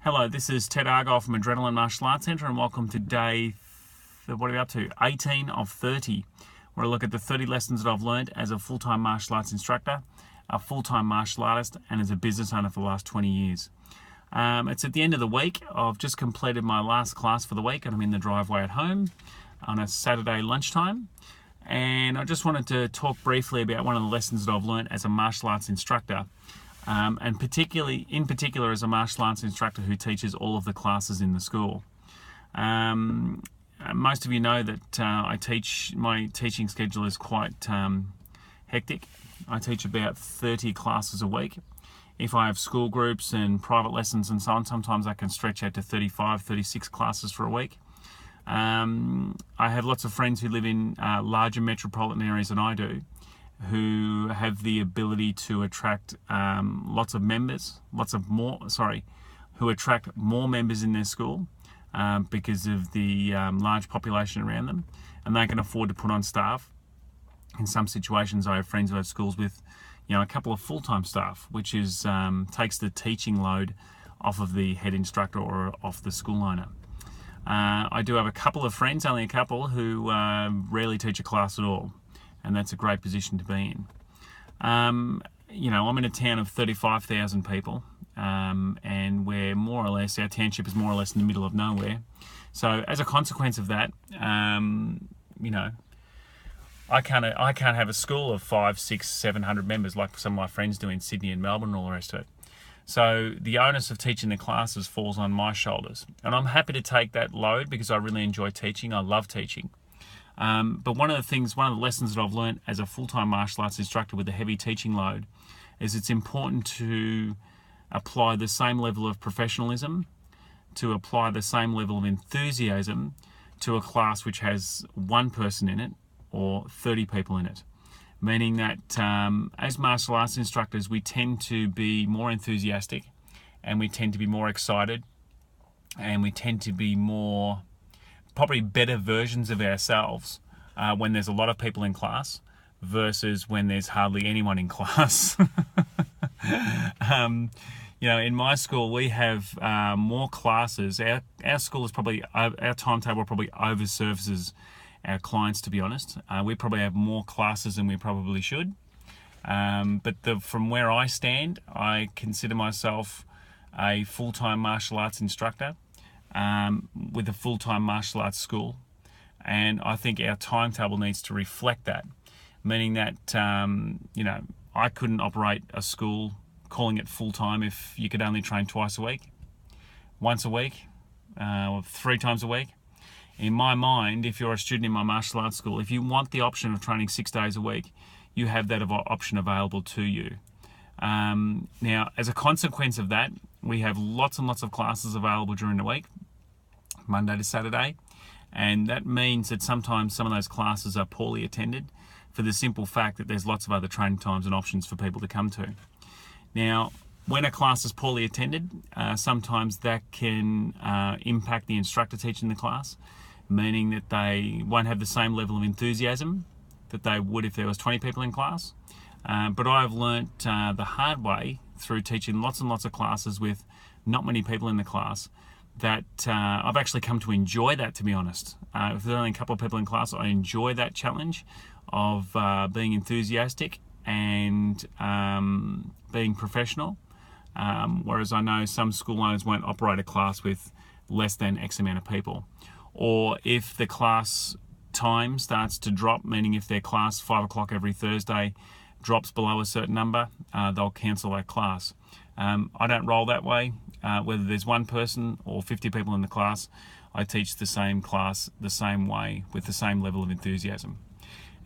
Hello, this is Ted Argyle from Adrenalin Martial Arts Centre, and welcome to day, what are we up to? 18 of 30, where I look at the 30 lessons that I've learned as a full-time martial arts instructor, a full-time martial artist, and as a business owner for the last 20 years. It's at the end of the week. I've just completed my last class for the week, and I'm in the driveway at home on a Saturday lunchtime. And I just wanted to talk briefly about one of the lessons that I've learned as a martial arts instructor. And in particular as a martial arts instructor who teaches all of the classes in the school. Most of you know that my teaching schedule is quite hectic. I teach about 30 classes a week. If I have school groups and private lessons and so on, sometimes I can stretch out to 35, 36 classes for a week. I have lots of friends who live in larger metropolitan areas than I do, who have the ability to attract lots of members, who attract more members in their school because of the large population around them, and they can afford to put on staff. In some situations, I have friends who have schools with, a couple of full-time staff, which is takes the teaching load off of the head instructor or off the school owner. I do have a couple of friends, only a couple, who rarely teach a class at all. And that's a great position to be in. I'm in a town of 35,000 people, and we're more or less, our township is more or less in the middle of nowhere. So as a consequence of that, I can't have a school of 500, 600, 700 members like some of my friends do in Sydney and Melbourne and all the rest of it. So the onus of teaching the classes falls on my shoulders. And I'm happy to take that load because I really enjoy teaching. I love teaching. But one of the lessons that I've learned as a full-time martial arts instructor with a heavy teaching load is it's important to apply the same level of professionalism, to apply the same level of enthusiasm to a class which has one person in it or 30 people in it. Meaning that as martial arts instructors, we tend to be more enthusiastic, and we tend to be more excited, and we tend to be probably better versions of ourselves when there's a lot of people in class versus when there's hardly anyone in class. In my school we have more classes. Our school is our timetable probably over-services our clients, to be honest. We probably have more classes than we probably should. But from where I stand, I consider myself a full-time martial arts instructor with a full-time martial arts school, and I think our timetable needs to reflect that, meaning that I couldn't operate a school calling it full-time if you could only train twice a week, once a week, or 3 times a week. In my mind, if you're a student in my martial arts school, if you want the option of training 6 days a week, you have that option available to you. Now, as a consequence of that, we have lots and lots of classes available during the week, Monday to Saturday, and that means that sometimes some of those classes are poorly attended for the simple fact that there's lots of other training times and options for people to come to. Now, when a class is poorly attended, sometimes that can impact the instructor teaching the class, meaning that they won't have the same level of enthusiasm that they would if there was 20 people in class. But I've learnt the hard way through teaching lots and lots of classes with not many people in the class that I've actually come to enjoy that, to be honest. If there's only a couple of people in class, I enjoy that challenge of being enthusiastic and being professional. Whereas I know some school owners won't operate a class with less than X amount of people. Or if the class time starts to drop, meaning if their class 5 o'clock every Thursday drops below a certain number, they'll cancel that class. I don't roll that way. Whether there's one person or 50 people in the class, I teach the same class the same way with the same level of enthusiasm.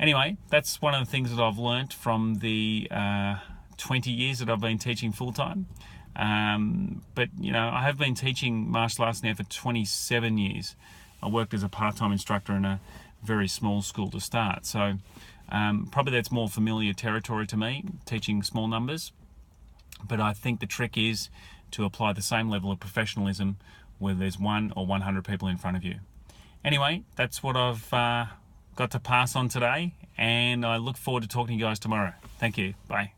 Anyway, that's one of the things that I've learnt from the 20 years that I've been teaching full-time. But I have been teaching martial arts now for 27 years. I worked as a part-time instructor in a very small school to start. So probably that's more familiar territory to me, teaching small numbers. But I think the trick is to apply the same level of professionalism whether there's 1 or 100 people in front of you. Anyway, that's what I've got to pass on today, and I look forward to talking to you guys tomorrow. Thank you. Bye.